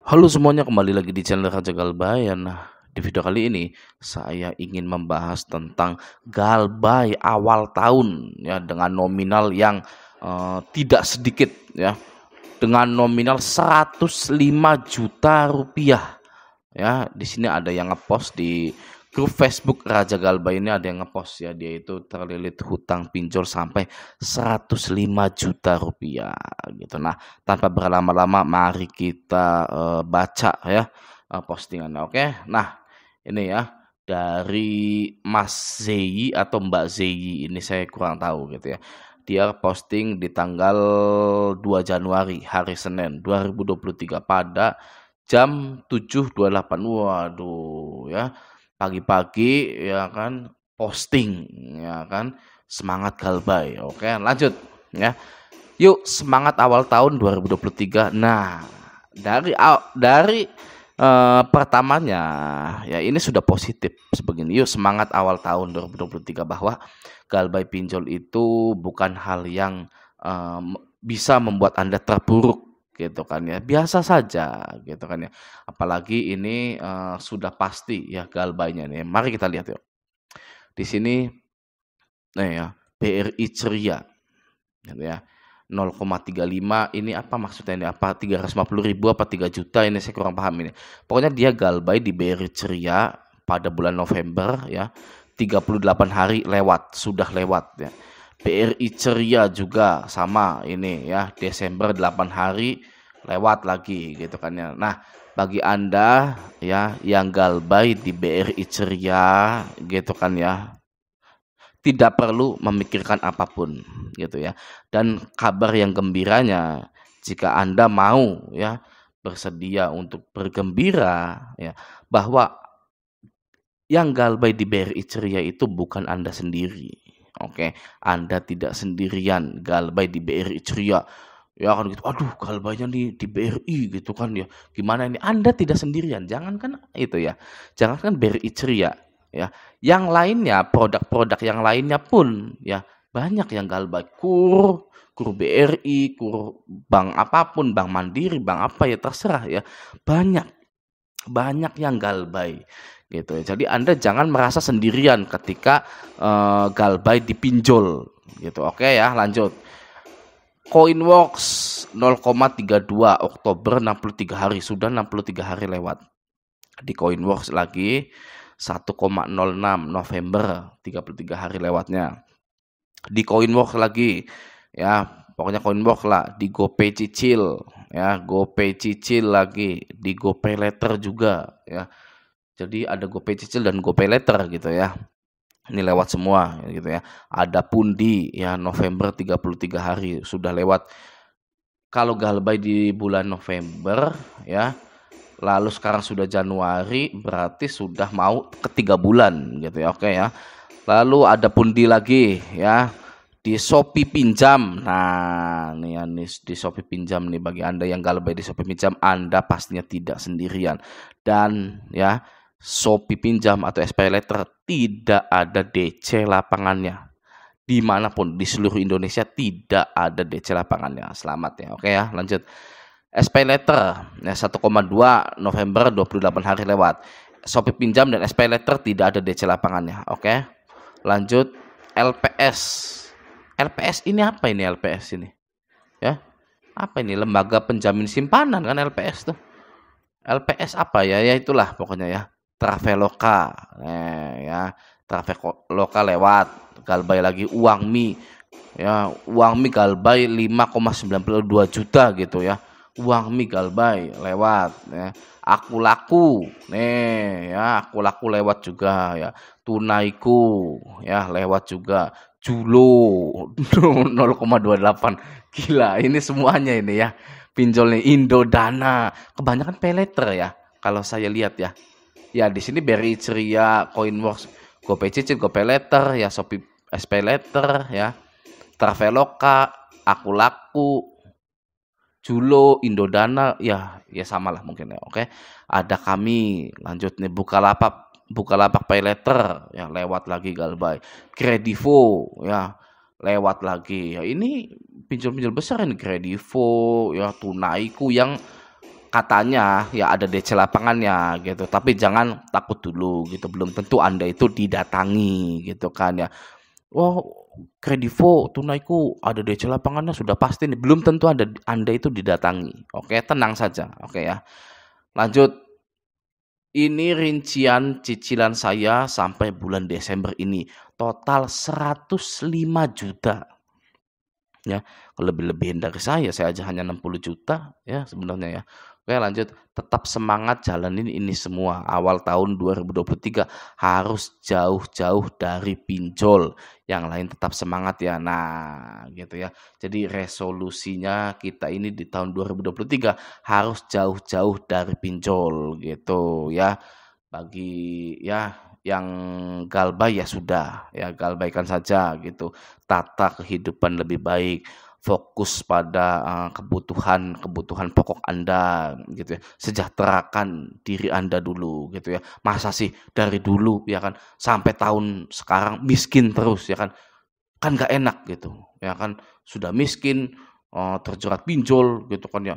Halo semuanya, kembali lagi di channel Raja Galbay. Nah, di video kali ini saya ingin membahas tentang Galbay awal tahun ya, dengan nominal yang tidak sedikit ya, dengan nominal 105 juta rupiah ya. Di sini ada yang ngepost di grup Facebook Raja Galbay, ini ada yang ngepost ya, dia itu terlilit hutang pinjol sampai 105 juta rupiah gitu. Nah, tanpa berlama-lama mari kita baca ya postingannya. Oke. Nah, ini ya dari Mas Zeyi atau Mbak Zeyi, ini saya kurang tahu gitu ya. Dia posting di tanggal 2 Januari hari Senin 2023 pada jam 7.28. Waduh ya, pagi-pagi ya kan, posting ya kan, semangat Galbay. Oke, lanjut ya. Yuk semangat awal tahun 2023. Nah, dari pertamanya ya ini sudah positif sebegini. Yuk semangat awal tahun 2023 bahwa Galbay pinjol itu bukan hal yang bisa membuat Anda terpuruk gitu kan ya. Biasa saja gitu kan ya. Apalagi ini sudah pasti ya Galbaynya nih. Mari kita lihat yuk. Di sini nih ya, BRI Ceria gitu ya. 0,35 ini apa maksudnya ini? Apa 350.000 apa 3 juta, ini saya kurang paham ini. Pokoknya dia Galbay di BRI Ceria pada bulan November ya. 38 hari lewat, sudah lewat ya. BRI Ceria juga sama ini ya, Desember 8 hari lewat lagi gitu kan ya. Nah, bagi Anda ya yang Galbay di BRI Ceria gitu kan ya, tidak perlu memikirkan apapun gitu ya. Dan kabar yang gembiranya, jika Anda mau ya bersedia untuk bergembira ya, bahwa yang Galbay di BRI Ceria itu bukan Anda sendiri. Oke, Anda tidak sendirian Galbay di BRI Ceria. Ya kan gitu. Aduh, Galbaynya nih di BRI gitu kan ya. Gimana ini? Anda tidak sendirian. Jangankan itu ya. Jangankan BRI Ceria ya. Yang lainnya, produk-produk yang lainnya pun ya banyak yang Galbay. Kur BRI, kur bank apapun, bank Mandiri, bank apa ya terserah ya. Banyak yang Galbay gitu ya. Jadi Anda jangan merasa sendirian ketika Galbay dipinjol gitu. Oke ya, lanjut. Coinworks 0,32 Oktober 63 hari, sudah 63 hari lewat. Di Coinworks lagi 1,06 November 33 hari lewatnya. Di Coinworks lagi ya, pokoknya Coinworks lah. Di GoPay cicil ya, GoPay cicil lagi, di GoPay letter juga ya. Jadi ada GoPay cicil dan GoPay letter gitu ya. Ini lewat semua gitu ya. Ada Pundi ya, November 33 hari sudah lewat. Kalau Galbay di bulan November ya, lalu sekarang sudah Januari, berarti sudah mau ke 3 bulan gitu ya. Oke ya. Lalu ada Pundi lagi ya, di Shopee Pinjam. Nah, nih ya, di Shopee Pinjam nih, bagi Anda yang Galbay di Shopee Pinjam, Anda pastinya tidak sendirian. Dan ya, Shopee Pinjam atau SPayLater tidak ada DC lapangannya. Dimanapun di seluruh Indonesia tidak ada DC lapangannya. Selamat ya. Oke ya, lanjut. SPayLater ya, 1,2 November 28 hari lewat. Shopee Pinjam dan SPayLater tidak ada DC lapangannya. Oke. Lanjut, LPS. LPS ini apa ini, LPS ini? Ya. Apa ini? Lembaga Penjamin Simpanan kan LPS tuh. LPS apa ya? Ya itulah pokoknya ya. Traveloka, ya Traveloka lewat. Galbay lagi Uangmi ya, Uangmi Galbay 5,92 juta gitu ya. Uangmi Galbay lewat ya. Aku Laku nih ya, Aku Laku lewat juga ya. Tunaiku ya lewat juga. Julo 0,28. Gila, ini semuanya ini ya pinjolnya. Indodana, kebanyakan paylater ya kalau saya lihat ya. Ya di sini BRI Ceria, Coinworks, GoPay cicil, GoPay letter, ya Shopee SPayLater, ya Traveloka, Aku Laku, Julo, Indodana, ya sama lah mungkin ya. Oke, ada kami, lanjut nih Bukalapak PayLater, ya lewat lagi Galbay, Kredivo, ya lewat lagi. Ya ini pinjol-pinjol besar ini, Kredivo, ya Tunaiku yang katanya ya ada DC lapangannya gitu, tapi jangan takut dulu gitu, belum tentu Anda itu didatangi gitu kan ya. Oh, Kredivo tunaiku ada DC lapangannya sudah pasti nih, belum tentu Anda itu didatangi. Oke, tenang saja. Oke ya. Lanjut. Ini rincian cicilan saya sampai bulan Desember ini. Total 105 juta. Ya, lebih-lebihin dari saya aja hanya 60 juta ya sebenarnya ya. Oke lanjut, tetap semangat jalanin ini semua. Awal tahun 2023 harus jauh-jauh dari pinjol. Yang lain tetap semangat ya. Nah, gitu ya. Jadi resolusinya kita ini di tahun 2023 harus jauh-jauh dari pinjol gitu ya. Bagi ya yang galbay ya sudah ya galbaikan saja gitu, tata kehidupan lebih baik, fokus pada kebutuhan pokok Anda gitu ya, sejahterakan diri Anda dulu gitu ya. Masa sih dari dulu ya kan sampai tahun sekarang miskin terus ya kan, kan nggak enak gitu ya kan, sudah miskin terjerat pinjol gitu kan ya,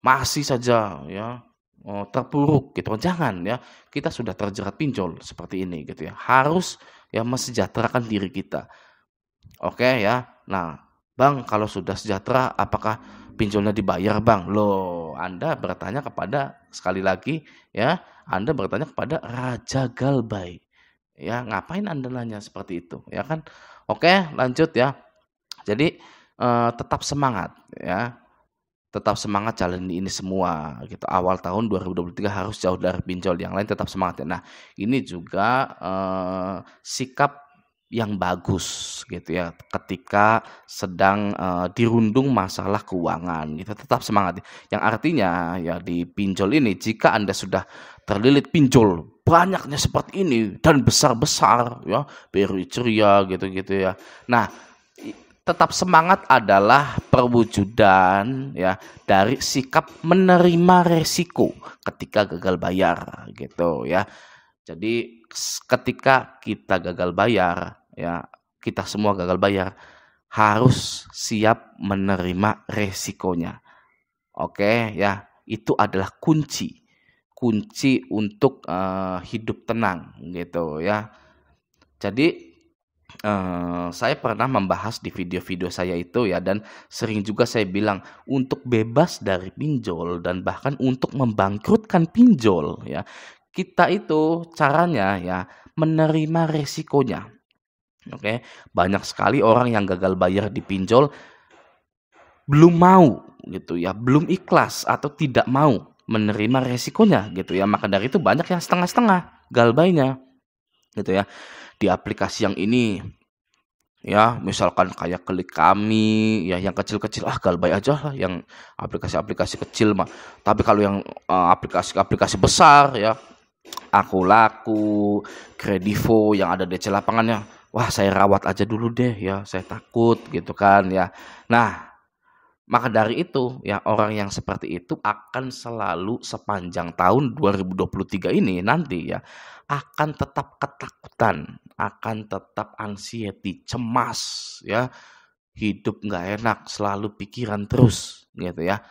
masih saja ya terpuruk gitu. Jangan ya, kita sudah terjerat pinjol seperti ini gitu ya. Harus ya mesejahterakan diri kita. Oke ya. Nah, Bang, kalau sudah sejahtera apakah pinjolnya dibayar, Bang? Loh, Anda bertanya kepada sekali lagi ya, Anda bertanya kepada Raja Galbay. Ya, ngapain Anda nanya seperti itu? Ya kan? Oke, lanjut ya. Jadi tetap semangat ya. Tetap semangat jalani ini semua gitu. Awal tahun 2023 harus jauh dari pinjol, yang lain tetap semangat ya. Nah, ini juga sikap yang bagus gitu ya ketika sedang dirundung masalah keuangan gitu. Tetap semangat. Yang artinya ya di pinjol ini jika Anda sudah terlilit pinjol banyaknya seperti ini dan besar-besar ya, BRI Ceria gitu-gitu ya. Nah, tetap semangat adalah perwujudan ya dari sikap menerima resiko ketika gagal bayar gitu ya. Jadi ketika kita gagal bayar ya, kita semua gagal bayar, harus siap menerima resikonya. Oke ya, itu adalah kunci untuk hidup tenang gitu ya. Jadi saya pernah membahas di video-video saya itu ya, dan sering juga saya bilang untuk bebas dari pinjol dan bahkan untuk membangkrutkan pinjol ya, kita itu caranya ya menerima resikonya. Oke, banyak sekali orang yang gagal bayar di pinjol belum mau gitu ya, belum ikhlas atau tidak mau menerima resikonya gitu ya. Maka dari itu banyak yang setengah-setengah galbainya gitu ya. Di aplikasi yang ini ya, misalkan kayak Klik Kami ya, yang kecil-kecil galbay aja lah yang aplikasi-aplikasi kecil mah. Tapi kalau yang aplikasi-aplikasi besar ya, Aku Laku, Kredivo yang ada DC lapangannya, wah saya rawat aja dulu deh ya, saya takut gitu kan ya. Nah, maka dari itu ya orang yang seperti itu akan selalu sepanjang tahun 2023 ini nanti ya akan tetap ketakutan, akan tetap anxiety, cemas ya, hidup nggak enak, selalu pikiran terus gitu ya.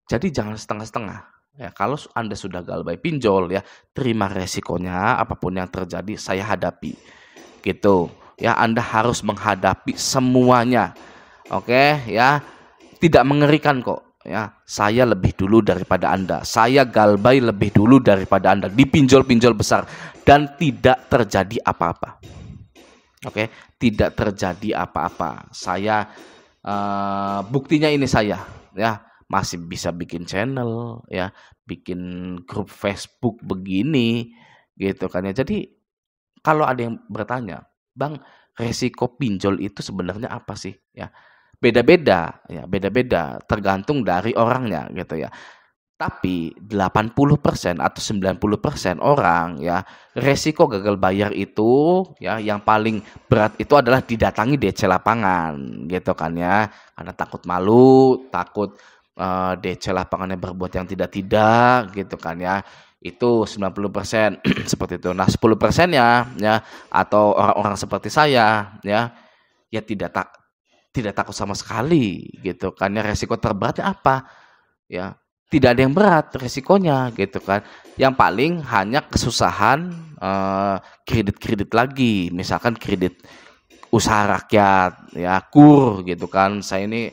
Jadi jangan setengah-setengah ya. Kalau Anda sudah galbay pinjol ya, terima resikonya, apapun yang terjadi saya hadapi gitu ya. Anda harus menghadapi semuanya. Oke ya, tidak mengerikan kok ya. Saya lebih dulu daripada Anda, saya galbay lebih dulu daripada Anda di pinjol-pinjol besar dan tidak terjadi apa-apa. Oke, tidak terjadi apa-apa. Saya buktinya ini saya ya masih bisa bikin channel ya, bikin grup Facebook begini gitu kan ya. Jadi kalau ada yang bertanya, Bang, resiko pinjol itu sebenarnya apa sih ya? Beda-beda ya, beda-beda tergantung dari orangnya gitu ya. Tapi 80% atau 90% orang ya, resiko gagal bayar itu ya yang paling berat itu adalah didatangi DC lapangan gitu kan ya. Karena takut malu, takut DC lapangannya berbuat yang tidak-tidak gitu kan ya. Itu 90% seperti itu. Nah, 10%-nya ya atau orang-orang seperti saya ya, ya tidak takut sama sekali gitu kan ya. Resiko terberatnya apa? Ya, tidak ada yang berat resikonya gitu kan. Yang paling hanya kesusahan kredit-kredit lagi, misalkan kredit usaha rakyat ya, KUR gitu kan. Saya ini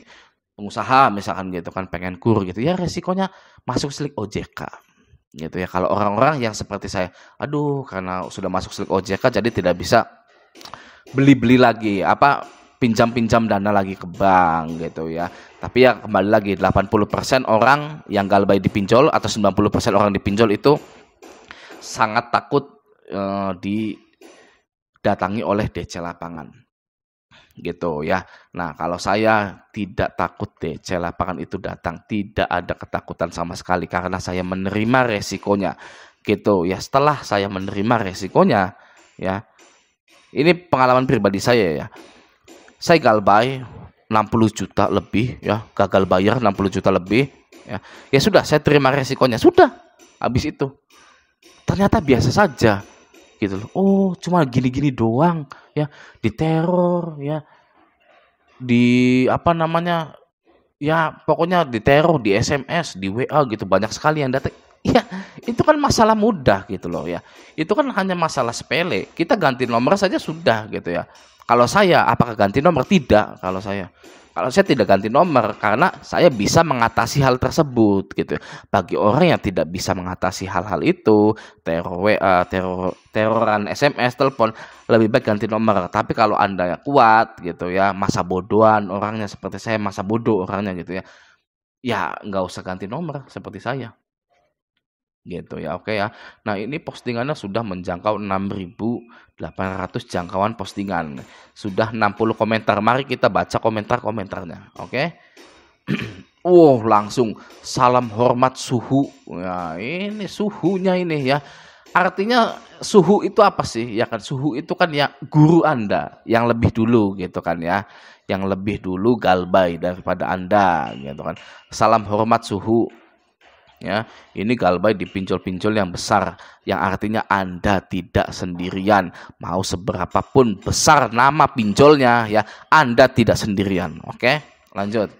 pengusaha misalkan gitu kan, pengen KUR gitu ya, resikonya masuk slik OJK gitu ya. Kalau orang-orang yang seperti saya, aduh karena sudah masuk slik OJK jadi tidak bisa beli-beli lagi pinjam-pinjam dana lagi ke bank gitu ya. Tapi ya kembali lagi 80% orang yang galbay dipinjol atau 90% orang dipinjol itu sangat takut didatangi oleh DC lapangan gitu ya. Nah, kalau saya tidak takut DC lapangan itu datang, tidak ada ketakutan sama sekali karena saya menerima resikonya gitu ya. Setelah saya menerima resikonya ya, ini pengalaman pribadi saya ya. Saya galbay 60 juta lebih ya, gagal bayar 60 juta lebih ya. Ya sudah, saya terima resikonya. Sudah. Habis itu ternyata biasa saja gitu loh. Oh, cuma gini-gini doang ya, diteror ya. Ya pokoknya diteror di SMS, di WA gitu, banyak sekali yang datang. Ya, itu kan masalah mudah gitu loh ya. Itu kan hanya masalah sepele. Kita ganti nomor saja sudah gitu ya. Kalau saya, apakah ganti nomor? Tidak. Kalau saya tidak ganti nomor karena saya bisa mengatasi hal tersebut gitu. Bagi orang yang tidak bisa mengatasi hal-hal itu, teror WA, teroran SMS, telepon, lebih baik ganti nomor. Tapi kalau Anda kuat gitu ya, masa bodohan orangnya seperti saya, masa bodoh orangnya gitu ya. Ya nggak usah ganti nomor seperti saya. Gitu ya, oke ya. Nah, ini postingannya sudah menjangkau 6.800 jangkauan postingan. Sudah 60 komentar. Mari kita baca komentar-komentarnya, oke? Wow, langsung salam hormat suhu. Nah, ini suhunya ini ya. Artinya suhu itu apa sih? Ya kan, suhu itu kan ya guru Anda yang lebih dulu gitu kan ya. Yang lebih dulu galbay daripada Anda gitu kan. Salam hormat suhu. Ya, ini galbay di pinjol-pinjol yang besar, yang artinya Anda tidak sendirian. Mau seberapapun besar nama pinjolnya ya, Anda tidak sendirian. Oke, lanjut.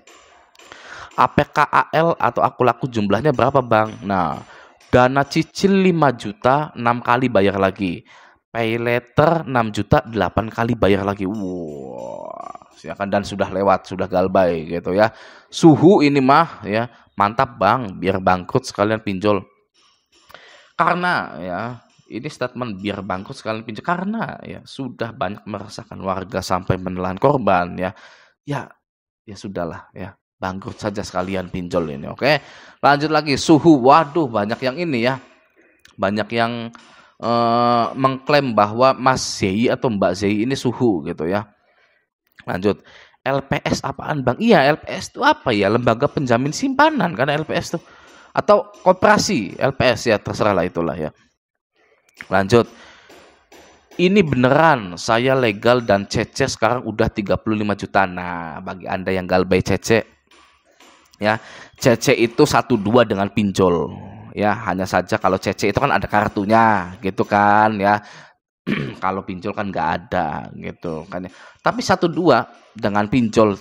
APKAL atau aku laku jumlahnya berapa, Bang? Nah, dana cicil 5 juta 6 kali bayar lagi. Pay later 6 juta 8 kali bayar lagi. Wow, silakan, dan sudah lewat, sudah galbay gitu ya. Suhu ini mah ya, mantap Bang, biar bangkrut sekalian pinjol. Karena ya, ini statement biar bangkrut sekalian pinjol karena ya sudah banyak meresahkan warga sampai menelan korban ya. Ya, ya sudahlah ya, bangkrut saja sekalian pinjol ini. Oke. Lanjut lagi, suhu. Waduh, banyak yang ini ya. Banyak yang mengklaim bahwa Mas Zei atau Mbak Zei ini suhu gitu ya. Lanjut. LPS apaan Bang? Iya, LPS itu apa ya? Lembaga penjamin simpanan karena LPS itu, atau koperasi LPS ya, terserah lah itulah ya. Lanjut. Ini beneran saya legal dan CC sekarang udah 35 juta. Nah, bagi Anda yang galbay CC ya, CC itu 1-2 dengan pinjol. Ya, hanya saja kalau CC itu kan ada kartunya gitu kan ya. Kalau pinjol kan nggak ada gitu kan ya. Tapi 1-2 dengan pinjol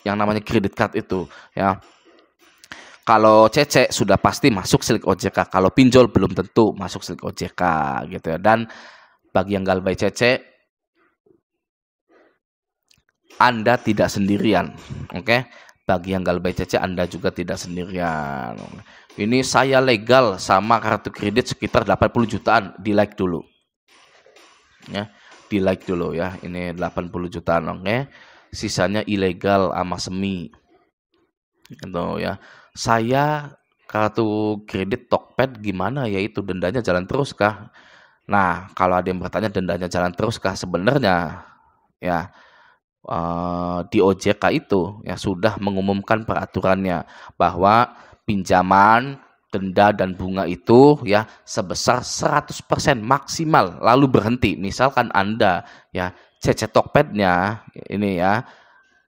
yang namanya kredit card itu ya. Kalau CC sudah pasti masuk slik OJK. Kalau pinjol belum tentu masuk slik OJK gitu ya. Dan bagi yang galbay CC, Anda tidak sendirian. Oke. Bagi yang galbay CC, Anda juga tidak sendirian. Ini saya legal sama kartu kredit sekitar 80 jutaan, di like dulu. Ya, di like dulu ya. Ini 80 jutaan, oke. Sisanya ilegal sama semi. Gitu ya. Saya kartu kredit Tokped gimana ya, itu dendanya jalan terus kah? Nah, kalau ada yang bertanya dendanya jalan terus kah, sebenarnya ya di OJK itu ya sudah mengumumkan peraturannya bahwa pinjaman, denda dan bunga itu ya sebesar 100% maksimal, lalu berhenti. Misalkan Anda ya CC Tokpednya ini ya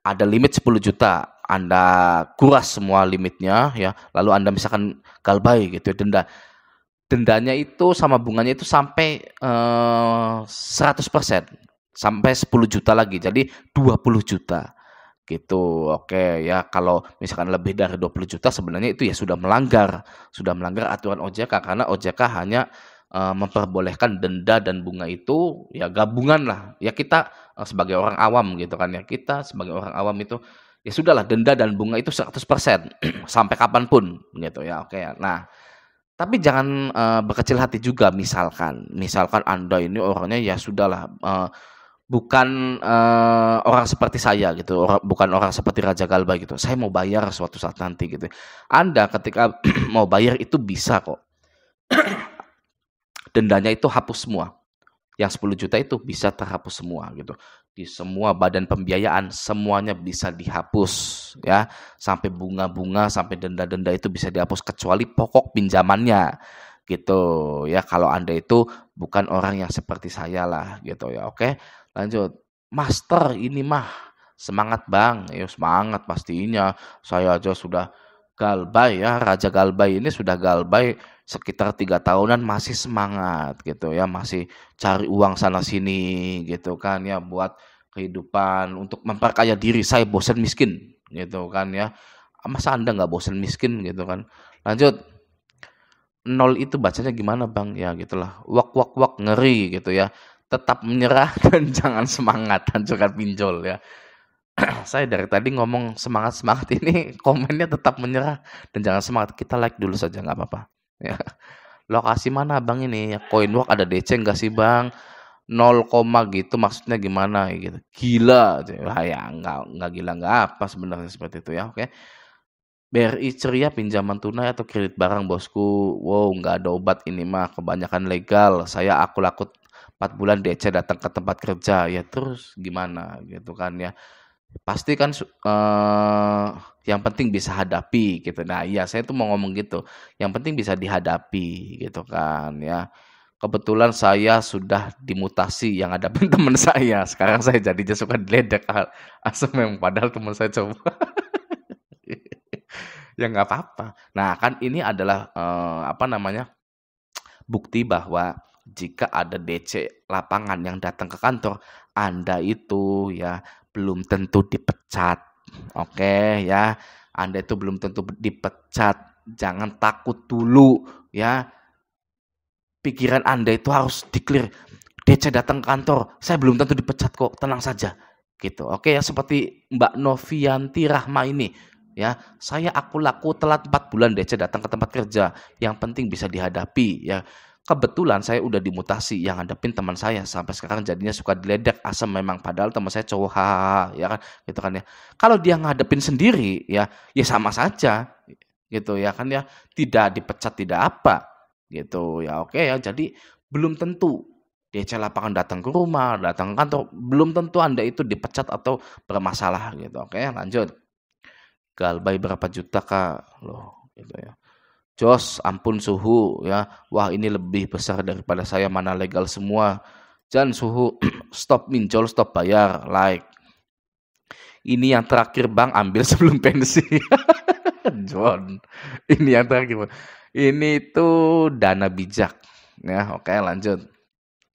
ada limit 10 juta, Anda kuras semua limitnya ya, lalu Anda misalkan galbay gitu ya, dendanya itu sama bunganya itu sampai 100%, sampai 10 juta lagi, jadi 20 juta gitu. Oke ya, kalau misalkan lebih dari 20 juta sebenarnya itu ya sudah melanggar aturan OJK karena OJK hanya memperbolehkan denda dan bunga itu ya gabungan lah. Ya kita sebagai orang awam gitu kan ya. Kita sebagai orang awam itu ya sudahlah denda dan bunga itu 100% sampai kapanpun gitu ya. Oke ya. Nah, tapi jangan berkecil hati juga misalkan Anda ini orangnya ya sudahlah bukan orang seperti saya gitu, bukan orang seperti Raja Galbay gitu. Saya mau bayar suatu saat nanti gitu. Anda ketika mau bayar itu bisa kok. Dendanya itu hapus semua. Yang 10 juta itu bisa terhapus semua gitu. Di semua badan pembiayaan semuanya bisa dihapus ya. Sampai bunga-bunga, sampai denda-denda itu bisa dihapus kecuali pokok pinjamannya gitu ya. Kalau Anda itu bukan orang yang seperti saya lah gitu ya. Oke, lanjut. Master ini mah semangat Bang. Ya semangat pastinya. Saya aja sudah Galbay ya, Raja Galbay ini sudah Galbay sekitar 3 tahunan masih semangat gitu ya, masih cari uang sana sini gitu kan ya, buat kehidupan untuk memperkaya diri. Saya bosan miskin gitu kan ya. Masa Anda nggak bosan miskin gitu kan? Lanjut. Nol itu bacanya gimana Bang? Ya gitulah. Wak wak wak ngeri gitu ya. Tetap menyerah dan jangan semangat, hancurkan pinjol ya. Saya dari tadi ngomong semangat-semangat ini komennya tetap menyerah dan jangan semangat. Kita like dulu saja nggak apa-apa. Ya. Lokasi mana Bang ini? Ya, Coinwork ada DC nggak sih Bang? 0, gitu maksudnya gimana gitu. Gila. Lah ya nggak gila nggak apa sebenarnya seperti itu ya. Oke. BRI ceria pinjaman tunai atau kredit barang bosku. Wow, nggak ada obat ini mah kebanyakan legal. Saya aku laku 4 bulan DC datang ke tempat kerja. Ya terus gimana gitu kan ya. Pasti kan yang penting bisa hadapi gitu. Nah, iya saya tuh mau ngomong gitu. Yang penting bisa dihadapi gitu kan ya. Kebetulan saya sudah dimutasi yang hadapin teman saya. Sekarang saya jadinya suka diledek asem yang padahal teman saya coba. Ya nggak apa-apa. Nah, kan ini adalah apa namanya? Bukti bahwa jika ada DC lapangan yang datang ke kantor, Anda itu ya belum tentu dipecat. Oke ya, Anda itu belum tentu dipecat. Jangan takut dulu ya. Pikiran Anda itu harus di-clear. DC datang ke kantor, saya belum tentu dipecat kok, tenang saja. Gitu. Oke ya, seperti Mbak Novianti Rahma ini. Ya, aku laku telat 4 bulan DC datang ke tempat kerja. Yang penting bisa dihadapi ya. Kebetulan saya udah dimutasi yang hadapin teman saya sampai sekarang jadinya suka diledek asam memang padahal teman saya cowok hahaha ya kan gitu kan ya. Kalau dia ngadepin sendiri ya sama saja gitu ya kan ya, tidak dipecat tidak apa gitu ya. Oke ya, jadi belum tentu DC lapangan datang ke rumah, datang ke kantor, belum tentu Anda itu dipecat atau bermasalah gitu. Oke, lanjut. Galbay berapa juta Kak? Loh gitu ya. Jos, ampun suhu ya. Wah ini lebih besar daripada saya, mana legal semua. Jangan suhu, stop minjol, stop bayar, like. Ini yang terakhir Bang, ambil sebelum pensi. John, ini yang terakhir Bang. Ini tuh dana bijak. Ya, oke lanjut.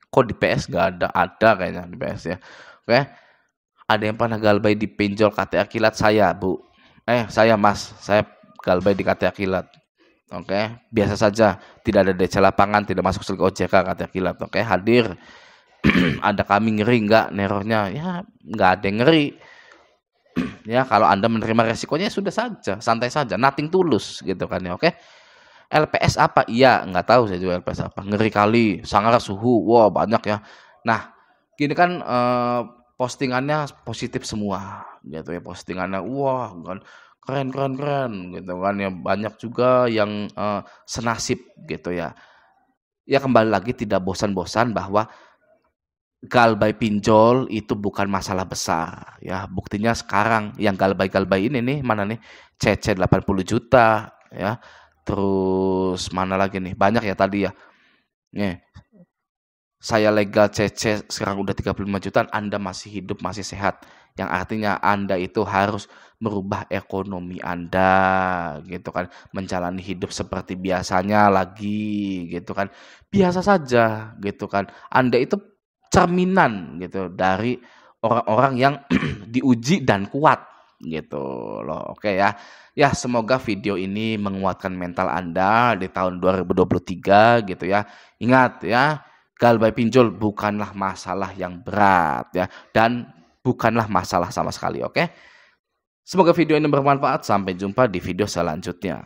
Kok di PS gak ada? Ada kayaknya di PS ya. Oke. Ada yang pernah Galbay di pinjol KTA Kilat saya, Bu. Saya Mas, saya Galbay di KTA Kilat. Oke, biasa saja, tidak ada DC lapangan, tidak masuk ke OJK KTA Kilat. Oke, hadir. Ada kami ngeri enggak nerornya? Ya, enggak ada yang ngeri. Ya, kalau Anda menerima resikonya sudah saja, santai saja, nothing tulus gitu kan ya. Oke. LPS apa? Iya, enggak tahu saya juga LPS apa. Ngeri kali, sangar suhu. Wah, banyak ya. Nah, gini kan postingannya positif semua gitu ya, postingannya wah kan keren gitu kan ya, banyak juga yang senasib gitu ya. Ya kembali lagi tidak bosan-bosan bahwa Galbay pinjol itu bukan masalah besar ya. Buktinya sekarang yang Galbay ini nih mana nih? CC 80 juta ya. Terus mana lagi nih? Banyak ya tadi ya. Nih, saya legal CC sekarang udah 35 jutaan, Anda masih hidup, masih sehat. Yang artinya Anda itu harus merubah ekonomi Anda gitu kan. Menjalani hidup seperti biasanya lagi gitu kan. Biasa saja gitu kan. Anda itu cerminan gitu dari orang-orang yang diuji dan kuat gitu loh. Oke ya. Ya, semoga video ini menguatkan mental Anda di tahun 2023 gitu ya. Ingat ya, galbay pinjol bukanlah masalah yang berat ya, dan bukanlah masalah sama sekali, oke? Semoga video ini bermanfaat. Sampai jumpa di video selanjutnya.